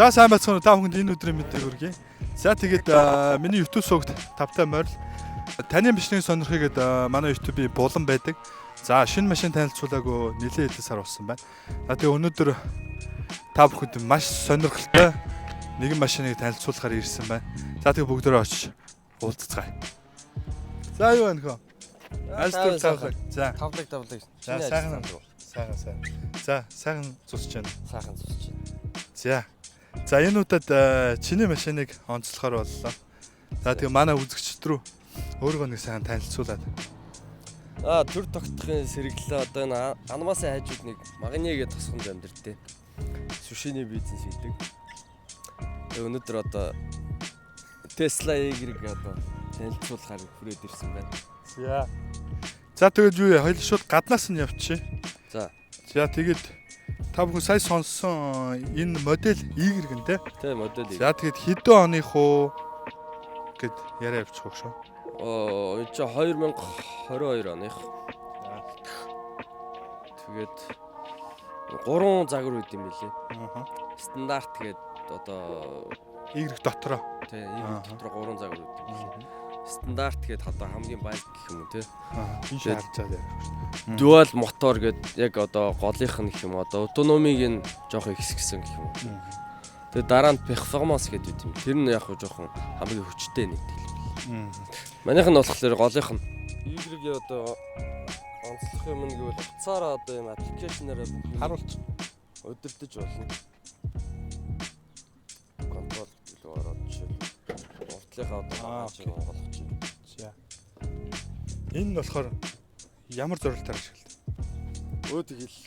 За сайн байцгаана та бүхэнд энэ өдрийн мэдээг хүргэе. За тэгээд миний YouTube сувагт тавтай морил таны машиныг сонирхъя гэдэг манай YouTube-ийн булан байдаг. За шинэ машин танилцуулаагүй нэлээд хэдэн сар болсон байна. За тэгээд өнөөдөр та бүхэнд маш сонирхолтой нэгэн машиныг танилцуулахаар ирсэн байна. За тэгээд бүгдөө очиж уулзцгаая. За юу байна хөө? Альстер тавлаг. За тавлаг. За сайхан. За сайхан зусч байна. Сайхан зусч байна. За энэ удаад чиний машиныг онцлохоор боллоо. За тэгээ манай үзэгчд рүү өөрийгөө нэг сайхан танилцуулаад. Төр тогтохын сэргэлээ одоо энэ анмасын хайжууд нэг магнигээд тосгонд амьдэртэй. Сушины бизнес хийдэг. Тэгээ өнөөдөр одоо Tesla Y-г одоо танилцуулахаар хүрээд ирсэн байна. За тэгээд юу яа хоёул шууд гаднаас нь явчих. За тэгээд та бүхэн сая сонссон энэ модель Y гэн тэ? Тэ модель Y. За тэгээд хэдэн оных уу гэд яриа явуучих шүү. Энэ чи 2022 оных. Тэгээд 3 загвар үүд юм билээ. Стандарт гээд одоо Y дотроо. Тэ Y дотроо 3 загвар үүд юм билээ. Стандарт гээд одоо хамгийн базик гэх юм уу те. Энэ шаарч байгаа. Dual мотор гээд яг одоо голынх нь гэх юм одоо автономиг нь жоох ихсгсэн гэх юм. Тэгээ дараа нь performance гэдэг юм. Тэр нь яг жоохон хамгийн хүчтэй нэг хэлбэл. Манайх нь болохоор голынх нь Y-ийг одоо онцлох юм гэвэл уцаараа одоо юм аппликейшнаараа харуулж өдөрдөж болно. Контрол гэдэг ороод жишээ. Уртлынхаа одоо голох чинь. За. Энэ нь болохоор ямар зорилтоор ашигладаг? Тэгэл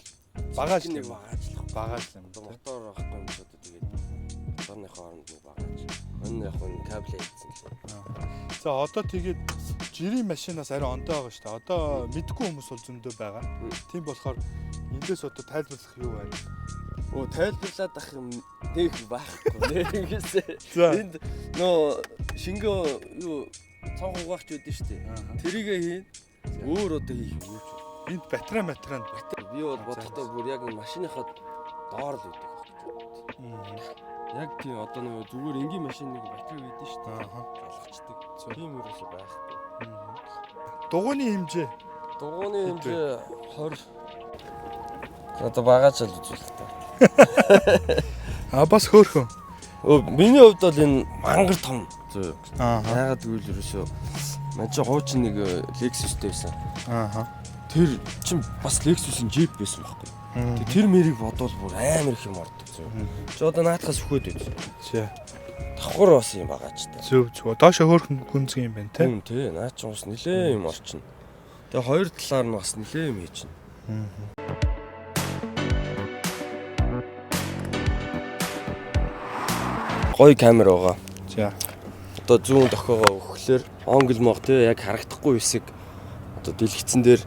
багаж нэг багаж юм. Мотор авахгүй юм шүү дээ. Тэгээд моторны хооронд нэг багаж. Энэ яг нь кабель хийсэн л. За одоо тэгээд жирийн машинаас арай ондоо байгаа шүү дээ. Одоо мэдгүй хүмүүс бол зөндөө байгаа. Тийм болохоор эндээс одоо тайлбарлах юу байна? Тайлбарлаад ах юм нэг байхгүй нэрнгээсээ. Энд шингөө юу цонх угаач үүдэн шүү дээ. Тэрийгээ хийн. Өөр одоо хийх юм юу ч. Энд батарей би бол бодохдоо бүр яг машиныхаа доор л үүдэг гэж. Яг тийм одоо нэг зүгээр энгийн машиныг батарей үүдэн шүү дээ. Залгачдаг. Тийм ерөөсөй байхгүй. Дугуйны хэмжээ 20. Одоо багаж л үзүүлэх та. Бас хөөрхөн. Миний хувьд бол энэ мангар том зөө. Яагаад гэвэл ерөөсөө мань чи хуучин нэг Lexus-тэй байсан. Тэр чин бас Lexus-ийн Jeep байсан байхгүй. Тэр мэрийг бодвол бүр амар их юм ордог зөө. Чи одоо наадахаас өгөөд үү. Давхар бас юм багаачтай. Зөв. Доошо хөөрхөн гүнзгий юм байна те. Тий, наа чи бас нилээ юм орчин. Тэгээ хоёр талаар нь бас нилээ юм хийж чинь. Гоё камер байгаа. За. Одоо зүүн дохоогоо өгөхлөөр онгл мог тий яг харагдахгүй хэсэг одоо дэлгэцэн дээр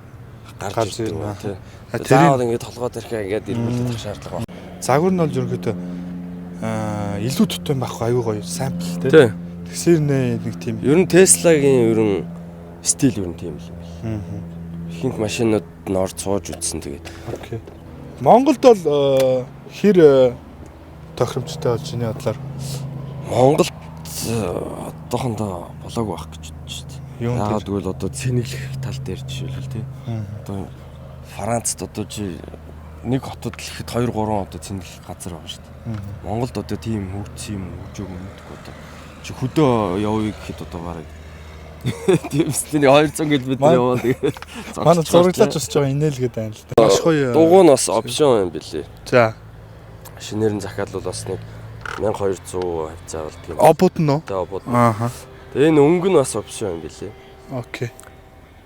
гарч ирдэг тий. Заавал ингэ толгой дээрхээ ингээд ирүүлэх шаардлага байна. Загвар нь бол ерөнхийдөө илүү тутам байхгүй аюу гоё сампл тий. Тэгсэр нэг тийм. Ер нь Tesla-гийн ер нь стил ер нь тийм л юм. Ихэнх машинууд нь орж сууж үтсэн тэгээд. Окей. Монголд бол хэр тохиромжтой болж байна бодлоор Монголд одоохондоо болоогүй байх гэж бодож шүү дээ. Яагаад гэвэл одоо цэнэглэх тал дээр жишээлбэл тий. Одоо Францад одоо чи нэг хотод л ихэд 2 3 одоо цэнэглэх газар байгаа шүү дээ. Монголд одоо тийм хөгжсөн юм хөгжөөг мэдгүй одоо чи хөдөө явъя гэхэд одоо бараг тийм стений 200 км яваад тэгээд манай зураглаач босч байгаа инээл гэдэг юм л да. Маш гоё. Дугуй нь бас опшн юм билээ. За. Шинээр нь захиалвал бас нэг 1200 хавцаавал тийм. Обод нь уу? Тэгээ обод. Тэгээ энэ өнгө нь бас опшн юм билээ. Окей.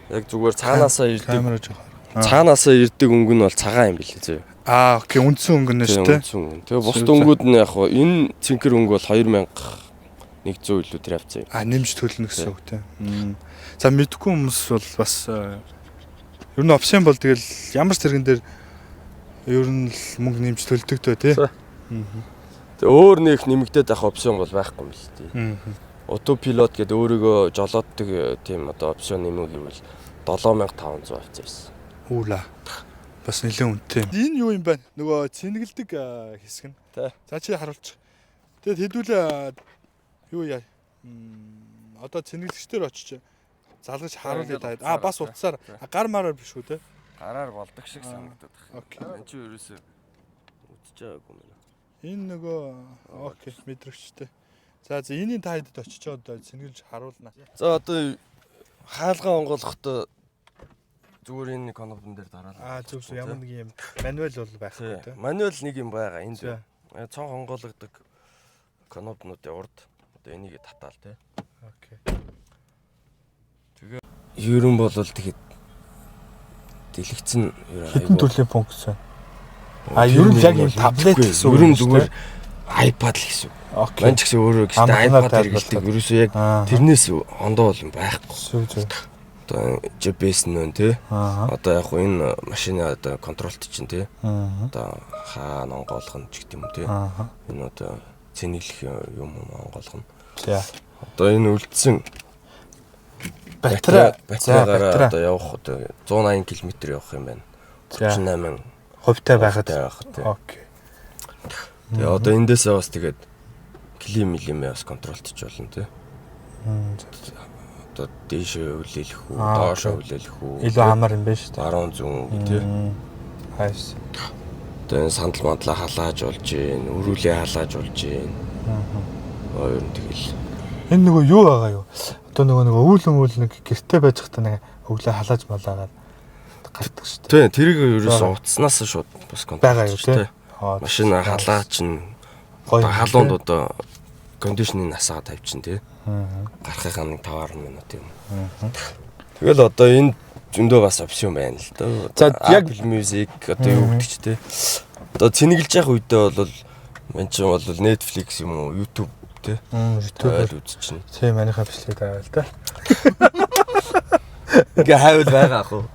Яг зүгээр цаанаасаа ирдэг. Камера жоохон. Цаанаасаа ирдэг өнгө нь бол цагаан юм билээ зөө. Окей, үндсэн өнгө нь шүү дээ. Тэгээ бусд өнгүүд нь яг хоо энэ цэнхэр өнгө бол 2100 илүү тэр авцаа. Нэмж төлнө гэсэн үг те. За мэдгүй хүмүүс бол бас ер нь опшн бол тэгэл ямар ч зэрэгэн дээр ер нь л мөнгө нэмж төлдөг төө тий. Тэгээ өөр нэг нэмэгдээд авах опшн бол байхгүй юм л тий. Autopilot гэдэг өөрийгөө жолооддаг тийм одоо опшн нэмэг гэвэл 7500 авцаа байсан. Уула. Бас нэлээд үнэтэй. Энэ юу юм бэ? Нөгөө цэнгэлдэг хэсэг нь. За чи харуулчих. Тэгэд хэдүүлээ юу яа. Одоо цэнгэлэгчдэр очиж залгаж харуулъя таад. Бас утсаар гар мараар биш үү те? Гараар болдог шиг санагдаад байна. Окей. Энд чи ерөөсөө үтж байгаагүй юм байна. Энэ нөгөө окей мэдрэгчтэй. За энийн та хэдэд очиж одоо цэнгэлж харуулна. За одоо хаалгаа онгоолохдоо зүгээр энэ конопн дээр дараалал. Зөв ямар нэг юм мануал бол байхгүй те. Мануал нэг юм байгаа энд. Цонх онгоологдог конопнуудын урд одоо энийг татаал те. Окей. Тэгээ ерөн бол тэгэхэд дэлгэцэн хэдэн төрлийн функц байна. Ер нь яг юм таблет гэсэн үг. Ер нь зүгээр iPad л гэсэн. Окей. Мань ч гэсэн өөрөө гэхдээ iPad хэрэглэдэг. Ерөөсөө яг тэрнээс ондоо бол байхгүй. Зөв. Одоо GPS нөн тий. Одоо яг энэ машины одоо контролт чинь тий. Одоо хаана онгоолох нь ч гэдэг юм тий. Энэ одоо цэнэглэх юм онгоолох нь. За. Одоо энэ үлдсэн батарейгаараа одоо явах одоо 180 км явах юм байна. 38 хувьтай байхад. Окей. Тэгээ одоо эндээсээ бас тэгээд климээ бас контролтч болно тий. Одоо дээшээ хүлээлэх үү, доошоо хүлээлэх үү. Илүү амар юм байна шүү дээ. 10 зүүн тий. Хайс. Одоо энэ сандал мандлаа халааж болж гин, өрүүлээ халааж болж гин. Ер нь тэгэл. Энэ нөгөө юу байгаа юу? Одоо нөгөө өвөл нэг гэрте байж хата нэг өглөө халааж малаагаад гардаг шүү дээ. Тий, тэрийг ерөөсөө утаснаас шууд бас байгаа юу тий. Машина халаач нь халуунд одоо кондишныг насаа тавьчин тий. Гарахынхаа нэг 5 минут юм. Тэгэл одоо энэ зөндөө бас опшн байна л доо. За яг Apple Music одоо юу гэдэг ч тий. Одоо цэнэглэж явах үедээ бол мэн чинь бол Netflix юм уу, YouTube тий. YouTube үзчихнэ. Тий, манийхаа бичлэг байгаа л да. Ингээ хайвал байгаа ах уу?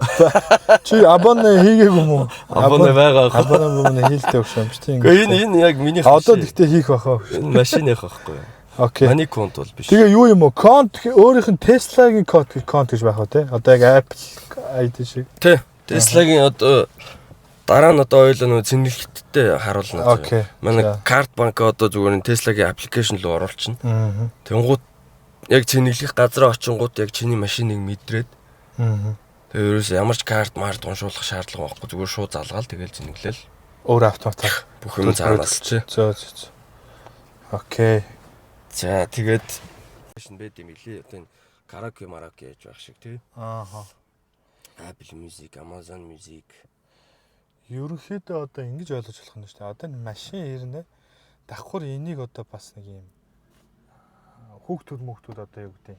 Чи абонне хийгээгүй юм уу? Абонне байгаа ах. Абонне хийлтэй өгш юм чи. Гэхдээ энэ яг миний одоо тэгтээ хийх бахаа. Энэ машиных байхгүй. Окей. Маний конт бол биш. Тэгээ юу юм уу? Конт өөрийнх нь Tesla-гийн конт гэж байх уу те? Одоо яг Apple ID шиг. Тий. Tesla-гийн одоо дараа нь одоо ойлоо нөгөө цэнгэлэгттэй харуулна. Манай карт банк одоо зүгээр нь Tesla-гийн аппликейшн руу оруулчихна. Тэнгууд яг цэнэглэх газар очингууд яг чиний машиныг мэдрээд. Тэгээ ерөөс ямар ч карт март уншуулах шаардлага байхгүй. Зүгээр шууд залгаал тэгэл цэнэглээл. Өөр автомат бүх юм цаанаас чи. Зөө. Окей. За тэгээд машин байд юм илий. Одоо энэ караоке мараоке яаж байх шиг тий. Apple Music, Amazon Music. Ерөнхийдөө одоо ингэж ойлгож болох нь шүү дээ. Одоо машин ирнэ. Давхар энийг одоо бас нэг юм хүүхдүүд одоо юу гэдэг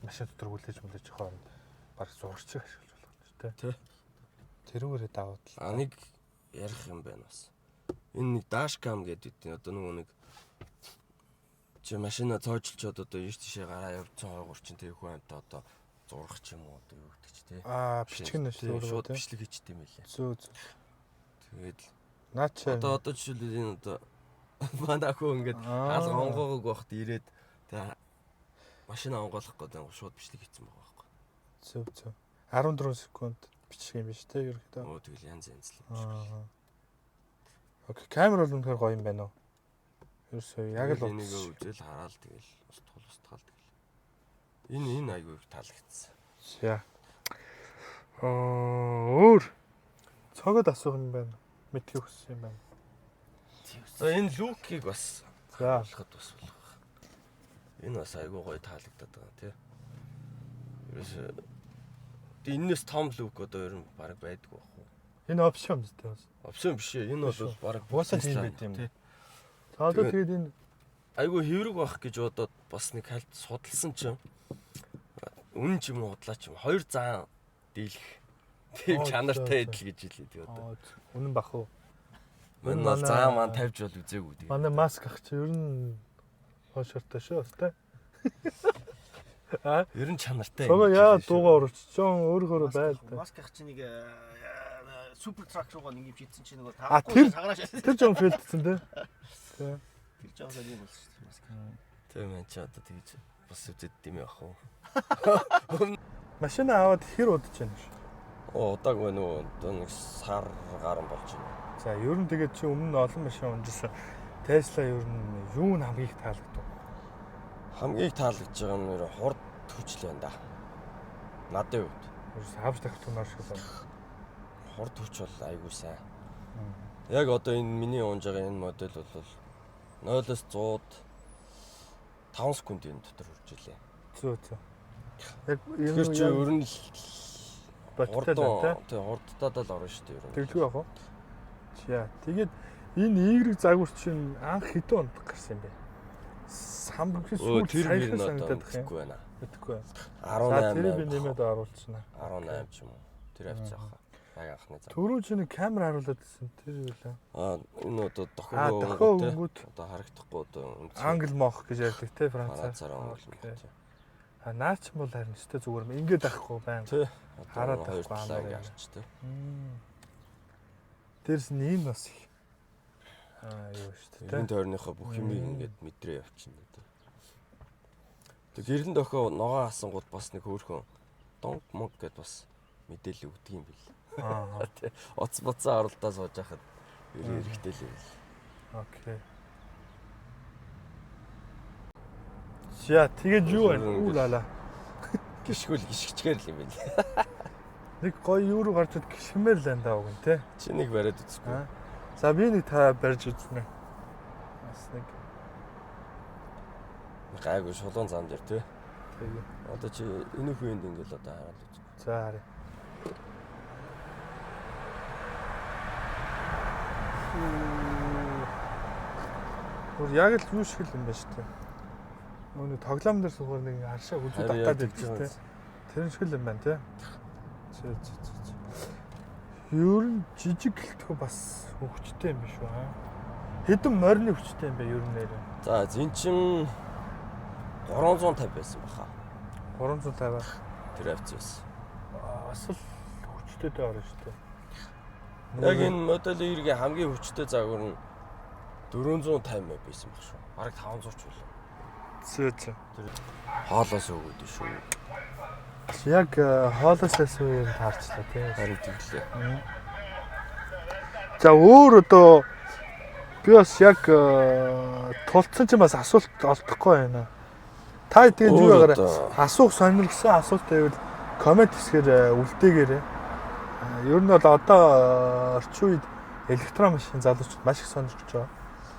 машин дотор хүлээж хооронд баг зурчиг ашиглаж болох нь шүү дээ. Тэрүүгээрээ даваад л. Нэг ярих юм байна бас. Энэ нэг dashcam гэдэг үү. Одоо нэг чи машина цоожлчод одоо ийш тийшээ гараа явцсан хойгуур чинь тэр хүн амт одоо зурах ч юм уу одоо юу гэдэг чи тий. Бичгэн шүү дээ. Шууд бичлэг хийчихдээ юм байлээ. Зөө. Тэгээд наач одоо жишээлбэл энэ одоо манай охин ингээд хаалга онгоогоо байхад ирээд тэгээ машина онгоолох гэдэг нь шууд бичлэг хийсэн байгаа байхгүй. Зөв. 14 секунд бичих юм биш те ерөөхдөө. Тэгэл янз л юм. Окей, камер бол үнэхээр гоё юм байна уу? Ерөөсөө яг л энийг үзэл хараад тэгэл устгал тэгэл. Энэ айгүй их таалагдсан. За. Өөр цогод асуух юм байна. Мэдхий өгсөн юм байна. За энэ лукийг бас заалахад бас болох. Энэ бас айгүй гоё таалагдаад байгаа тий. Ерөөсөө энэс том лук одоо ер нь баг байдгүй байх уу? Энэ опшн юм дээ бас. Опшн биш ээ. Энэ бол баг буусаад юм байт юм. За одоо тэгээд энэ айгүй хэврэг байх гэж бодоод бас нэг хальт судалсан чинь үнэн ч юм уу худлаа ч юм хоёр зан дийлэх тийм чанартай идэл гэж хэлээ одоо. Үнэн бах уу? Мөн бол заа маань тавьж бол үзээгүй тийм. Манай маск ах чи ер нь хошортой шүү өстэй. Ер нь чанартай. Сого яа дууга урччихсан өөрөөр байл. Маск ах чи нэг супер трак руугаа нэг юм шийдсэн чи нөгөө тавгүй цагаараа шалсан. Тэр жон филдсэн тий. Тэр жаахан юм болсон шүү дээ маск. Тийм ээ чи одоо тэгж бас үзээд юм яах вэ? Машина аваад хэр удаж байна шүү. Удааг байна уу? Одоо нэг сар гарan болж байна. За ер нь тэгээд чи өмнө олон машин унжсан. Tesla ер нь юу нь хамгийн их таалагдав? Хамгийн их таалагдж байгаа нь нэр хурд хүч л байна да. Надад хувьд. Авч тахтунаар шиг байна. Хурд хүч бол айгүй сайн. Яг одоо энэ миний унж байгаа энэ модель бол 0-100-д 5 секундын дотор хүрч илээ. Зөө. Яг Тэгэхээр чи ер нь боттой байна тий хурдтаад л орно шүү дээ ер нь. Тэглгүй яг уу. Тэгээд энэ Y загвар чинь анх хэдэн онд гарсан юм бэ? Самбгийн сүүл саяхан санагдах юм. Мэдгүй байна. Мэдгүй. 18. Тэр би нэмээд оруулчихна. 18 ч юм уу. Тэр авчих واخа. Яг анхны цаг. Түрүү чинь камер харуулад байсан. Тэр юу вэ? Энэ одоо дохоо өнгөт одоо харагдахгүй одоо англ мох гэж ярьдаг те Францаар. Наач бол харин өстэй зүгээр юм. Ингээд авахгүй байна. Хараад авахгүй амаар ярьч те. Тэрс нь ийм бас их. Юу шүү дээ. Энэ тойрныхоо бүх юмыг ингээд мэдрээ явчихна те. Тэг гэрэн дохоо ногоо хасангууд бас нэг хөөхөн донг монг гэд бас мэдээлэл өгдөг юм бэл. Оц боцоо оролдоо сууж байхад эрэхтэй л юм. Окей. Тэгээд юу вэ? Уулала. Гიშгүүл гიშгчгээр л юм бэл. Нэг гоё юу руу гарчод гიშгмээр л андаа уг нь те. Чи нэг бариад үзгүй. За би нэг та барьж үзнэ. Бас нэг гайгүй шулуун зам дээр тий. Тэгээ. Одоо чи энэ үеинд ингээл одоо хараад үз. За харъя. Гүр яг л юу шиг юм байна шүү дээ. Нөгөө тоглоом дээр суугаар нэг харшаа хүзүү татаад ирж байна тий. Тэр шиг юм байна тий. Ер нь жижиг гэлтгөө бас хөвчтэй юм биш үү аа. Хэдэн морины хүчтэй юм бэ ер нь нэрээ. За зин чин 350 байсан баха. 350 тэр авчихсан. Бас л хүчтэй дээ орно шүү дээ. Яг энэ модель Y-ийн хамгийн хүчтэй загвар нь 450 байсан баг шүү. Бараг 500 ч үлээ. Зөө. Хоолоос өгөөд шүү. Яг хоолоосаас юм таарчлаа тийм. Харин тэглээ. За өөр одоо би бас яг тулцсан ч бас асуулт олдохгүй байна. Та тэгээд юу байгаарай? Асуух сонирхсан асуулт байвал комент хэсгээр үлдээгээрэй. Ер нь бол одоо орчин үед электрон машин залуучууд маш их сонирхож байгаа.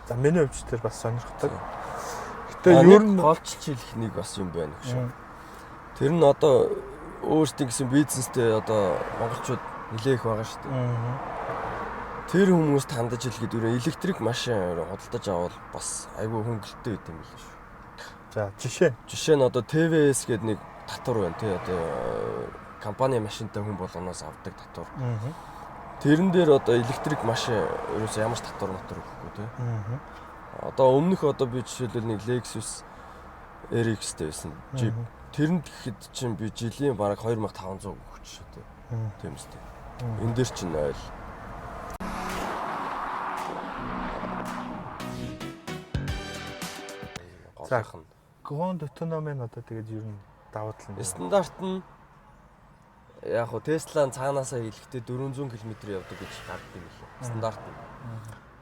За миний хувьд тэр бас сонирхдаг. Гэтэ ер нь голчилж хэлэх нэг бас юм байна гэж. Тэр нь одоо өөрсдийн гэсэн бизнестэй одоо монголчууд нэлээх байгаа шүү дээ. Тэр хүмүүс тандаж хэлгээд өөрөө электрик машин худалдаж авал бас айгүй хөнгөлөлттэй байт юм билээ шүү. За жишээ нь одоо TVS гэдэг нэг татвар байна тий одоо компани машинтай хүн болгоноос авдаг татвар. Тэрэн дээр одоо электрик машин ерөөсөө ямар ч татвар өгөхгүй тий. Одоо өмнөх одоо би жишээлбэл нэг Lexus RX-тэй байсан Jeep. Тэрэнд гэхэд чинь би жилийн бараг 2500 өгч шүү дээ. Тийм үстэй. Энэ дээр чинь 0. Заах нь. Grand autonomy-н одоо тэгээд ер нь давуу тал нь. Стандарт нь яг хөө Tesla-н цаанаасаа хэлэхдээ 400 км явдаг гэж гардаг юм лээ. Стандарт нь.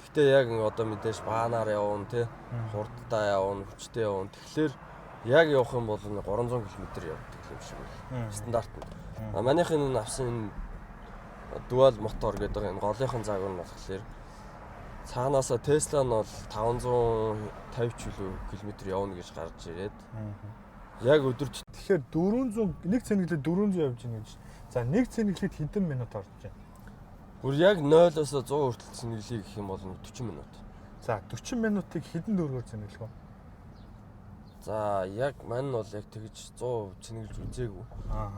Гэхдээ яг одоо мэдээж баанаар явна тий. Хурдтай явна, хүчтэй явна. Тэгэхээр яг явах юм бол 300 км явдаг юм шиг байна. Стандарт нь. Манайхын энэ авсан dual мотор гэдэг энэ голынхон загвар нь болохоор цаанаасаа Tesla нь бол 550 км явна гэж гарч ирээд. Яг өдөрт тэгэхээр 400 нэг цэнэглээд 400 явж гин гэж. За нэг цэнэглээд хэдэн минут орж байна? Гүр яг 0-оос 100 хүртэл цэнэглэе гэх юм бол 40 минут. За 40 минутыг хэдэн дөрвөөр цэнэглэх вэ? За яг мань нь бол яг тэгж 100% цэнэглэж үзээгүй.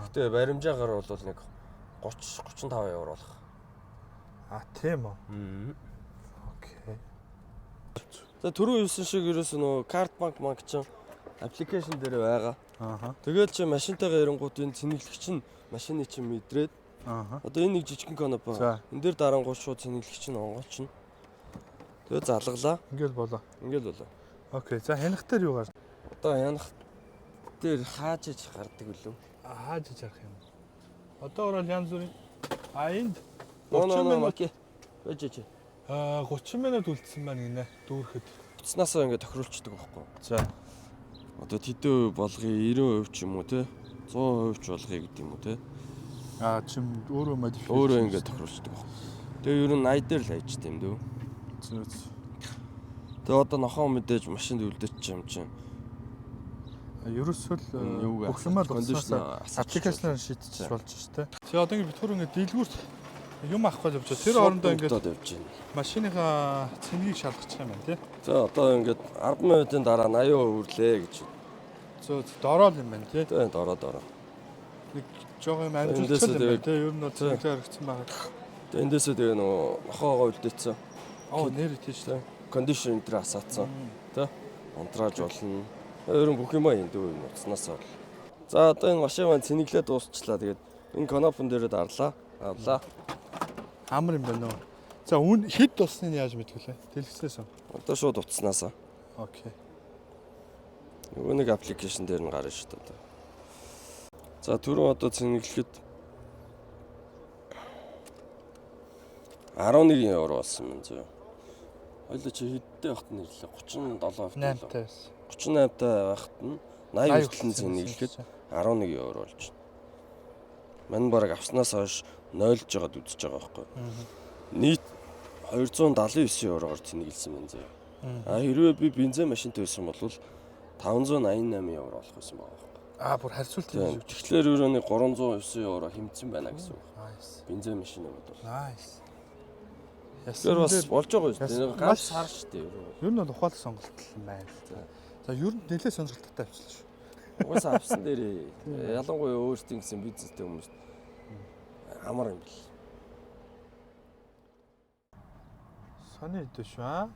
Гэтэ баримжаагаар бол нэг 30-35 евро болох. Тийм үү? Окей. За түрүү юусэн шиг ерөөсөө нөгөө карт банк чинь аппликейшн дээр байгаа. Тэгэл чи машинтайгаа ирэнгууд энэ цэнэглэгч нь машины чинь мэдрээд. Одоо энэ нэг жижигхэн конопа. Энэ дээр дарангуй шууд цэнэглэгч нь онгоолчихно. Тэгээ залгалаа. Ингээл болоо. Окей. За хянах дээр юу гарч? Одоо хянах дээр хааж иж гардаг үлээ. Хааж иж харах юм. Одоо орол янз бүрийн энд 30 минут. 30 минут үлдсэн байна гинэ дүүрэхэд. Утаснасаа ингээд тохируулцдаг байхгүй. За. Одоо тэдэн болгоё 90% ч юм уу те 100% ч болгоё гэдэг юм уу те. Чим өөрөө модификейшн. Өөрөө ингээд тохируулцдаг байхгүй. Тэгээ ер нь 80 дээр л хайчтай юм дөө. Зүг. Тэгээ одоо нохоо мэдээж машинд үлдээч юм чинь. Ерөөсөө л бүх юм л кондишнер аппликейшнаар шийдчих болж шүү дээ. Тэгээ одоо ингээд битүүр ингээд дийлгүүрт юм авахгүй явж байгаа. Тэр орондоо ингээд явж байна. Машиныхаа цэнгийг шалгах юм байна тий. За одоо ингээд 10 минутын дараа 80% хүрлээ гэж. Дороо юм байна тий. Тэгээ дороо. Нэг жоо юм амжилттай юм байна тий. Ер нь цэнгээр харагдсан байгаа. Тэгээ эндээсээ тэгээ нөгөө нохоогоо үлдээсэн. Нэр тийш тий. Кондишн энэ асаацсан тий. Унтрааж болно. Ер нь бүх юм энэ дүү нуцнаас бол. За одоо энэ машин маань цэнэглээ дуусчлаа. Тэгээд энэ конопон дээр дарлаа. Авлаа. Амар юм байна уу? За хэд дусныг яаж мэдвүлээ? Дэлгэцээс. Одоо шууд утаснаас. Окей. Нөгөө нэг аппликейшн дээр нь гарна шүү дээ. За түрүү одоо цэнэглэхэд 11 евро болсон юм зөө. Хоёлоо чи хэдтэй багт нэрлээ? 37%. 38 таа байхад нь 80 хүртэл цэнэглэхэд 11 евро болж байна. Мань бараг авснаас хойш 0 л жагаад үзэж байгаа байхгүй. Нийт 279 евроор цэнэглэсэн байна зөө. Хэрвээ би бензин машинтай байсан бол 588 евро болох байсан байгаа байхгүй. Бүр харьцуулт юм шүү. Тэгэхээр өрөөний 309 евро хэмцэн байна гэсэн үг. Бензин машины бол. Nice. Тэгэхээр бас болж байгаа юм шүү. Ганц сар шүү дээ. Ер нь бол ухаалаг сонголт юм байна. За ер нь нэлээд сонирхолтой авчлаа шүү. Угаасаа авсан дээрээ ялангуяа өөрсдийн гэсэн бизнестэй хүмүүс амар юм бил. Сони идэв шүү аа.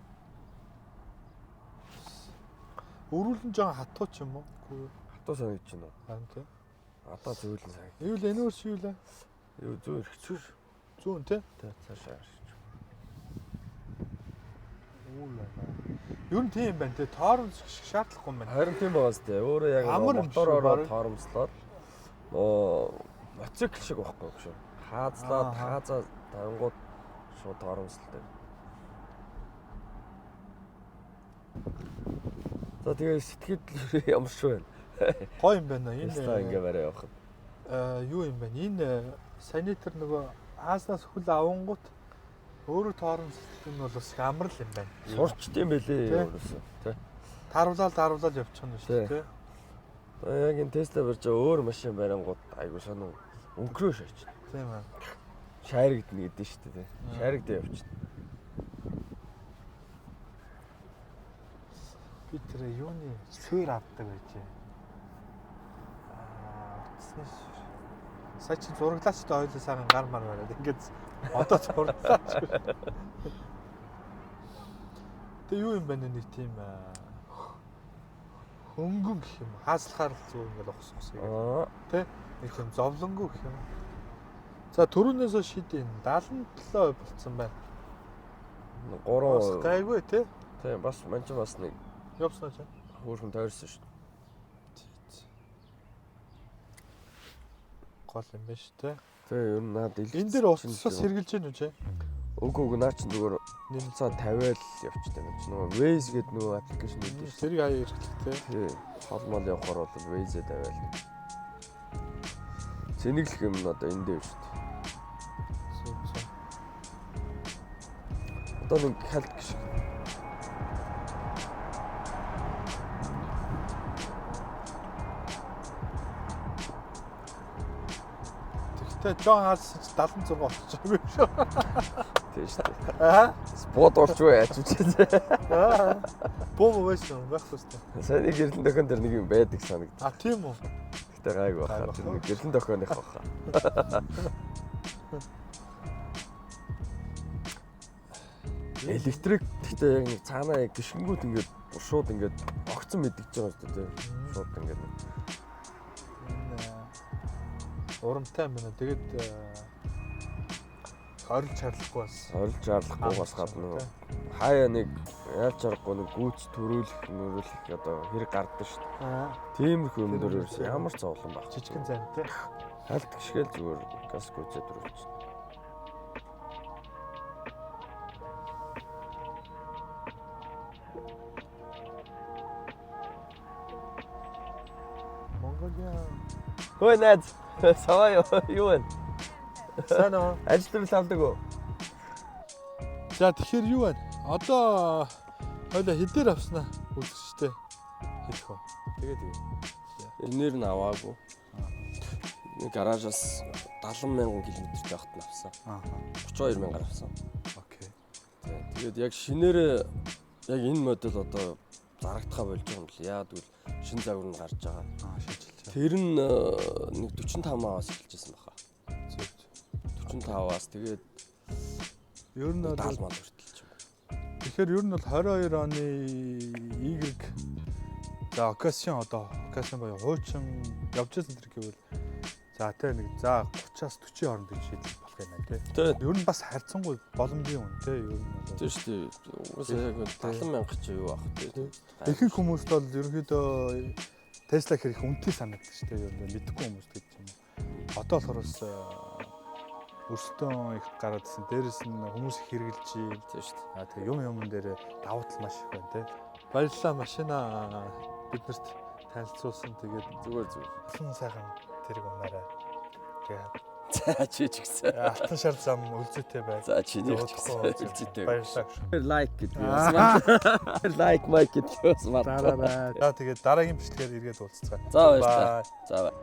Өрүүлэн жоо хатуу ч юм уу? Хатуу санагдаж байна уу? Харин тий. Одоо зөвлөн санагдаж. Юу л энэвэр шүү лээ. Юу зөө ихчүүр. Зүүн тий. Тий цаашаа харж. Ер нь тийм байна тий. Тоормс шаардлахгүй юм байна. Харин тийм байгаас тий. Өөрөө яг мотороор тоормслоод моцикл шиг байхгүй шүү. Хаазлаад хаазаа тангууд шууд тоормслоо. За тэгээ сэтгэл ямар шүү вэ? Гоё юм байна. Энэ ингээ барай явахад. Юу юм байна? Энэ санитар нөгөө ааснаас хөл авангууд өөрөө тоормслох нь бол бас амар л юм байна. Сурчт юм бэлээ өөрөөсөө тий. Даруулаад явчих нь шүү тий. Яг энэ Tesla барьж өөр машин барингууд айгуу сонин өнгөрөө шаач. Тийм аа. Шааригдна гэдэг шүү дээ тий. Шааригдаа явчихна. Би тэр юуны суур авдаг байж. Утасны суур. Сая чи зураглаач та хоёулаа сайхан гар мар бараад ингээд одоо зураглаач. Тэ юу юм бэ нэг тийм хөнгөн гэх юм. Хаалцахаар л зүгээр ингээд ухсах. Тэ нэг юм зовлонгүй гэх юм. За түрүүнээс шидийн 77% болцсон байна. 3 гайгүй тий. Тий бас манч бас нэг явснаа ч. Хөөрхөн тойрсон шүү. Гол юм байна шүү те. Тэгээ ер нь наад дэлгэц. Энэ дээр уцсаас хэрглэж гэнэ үү чи? Үгүй наа чи зүгээр нэлцаа 50-аад явчихсан юм чи. Нөгөө Waze гэдэг нөгөө аппликейшн үүдээ шүү. Тэрийг аяа хэрэглэхтэй. Тий. Холмол явахаар бол Waze-ээ тавиал. Цэнэглэх юм нь одоо энэ дээр шүү. Одоо нэг халт гişг. Тэгтээ Жон хаалсан чи 76 болчихгүй шүү. Тийм шүү дээ. Спот орчгүй яач үчээ. Боо байсан байх хэвчээ. Сайн нэг гэрлэн дохион дээр нэг юм байдаг санагдав. Тийм үү? Гэтэ гайгүй баха. Тэр нэг гэрлэн дохионых баха. Электрик гэхдээ яг нэг цаанаа яг гიშгэнгүүд ингээд шууд ингээд огцон мэддэж байгаа шүү дээ. Шууд ингээд урамтай юм байна. Тэгээд орилж чарлахгүй бас. Орилж чарлахгүй бас гадна. Хаяа нэг яаж чарахгүй нэг гүйц төрүүлэх одоо хэрэг гардаг шүү дээ. Тиймэрхүү юм дээр ямар ч зовлон баг. Жижигэн зам тий. Халт гიშгэл зүгээр газ гүйцээ төрүүлчих. Хөөе найз. Саваа юу вэ? Сайн уу? Ажил төрөл авдаг уу? За тэгэхээр юу байна? Одоо хоёлаа хэдээр авснаа үзэгчтэй хэлэх үү. Тэгээд Энээр нь аваагүй. Гаражаас 70,000 км-тэй авахт нь авсан. 32,000 авсан. окей. Тэгээд яг шинээр яг энэ модель одоо зарагдахаа болж байгаа юм л. Яа гэвэл шинэ загвар нь гарч байгаа. Шинжилж. Тэр нь нэг 45-аас эхэлжсэн баха. 45-аас тэгээд Ер нь бол 70 мал хүртэл ч юм. тэгэхээр ер нь бол 22 оны Y за occasion одоо occasion боёо хуучин явж байсан тэр гэвэл за тэ нэг за 30-аас 40 хооронд гэж шийдэл болох юм байна тий. Тэгээд Ер нь бас харьцангуй боломжийн үн тий ер нь бол. тийм шүү дээ. Угаасаа яг 70,000 ч юу авах тий. Ихэнх хүмүүст бол ерөнхийдөө Tesla хэрэг үнэтэй санагддаг шүү дээ ер нь мэдхгүй хүмүүс гэж юм. Одоо болохоор бас өрсөлдөөн их гараад ирсэн. Дээрээс нь хүмүүс их хэрэгжилж байна. Тийм шүү дээ. Тэгээ юм дээр давуу тал маш их байна тий. Баярлалаа машина биднэрт танилцуулсан. Тэгээд Зүгээр. алтан сайхан тэрэг унаарай. Тэгээд За чи ч гэсэн. алтан шар зам үлзээтэй бай. За чиний ч гэсэн үлзээтэй. Баярлалаа. Лайк гэдэг юм. Лайк майк гэдэг юм. За тэгээд дараагийн бичлэгээр эргээд уулзцгаая. За баярлалаа. За бай.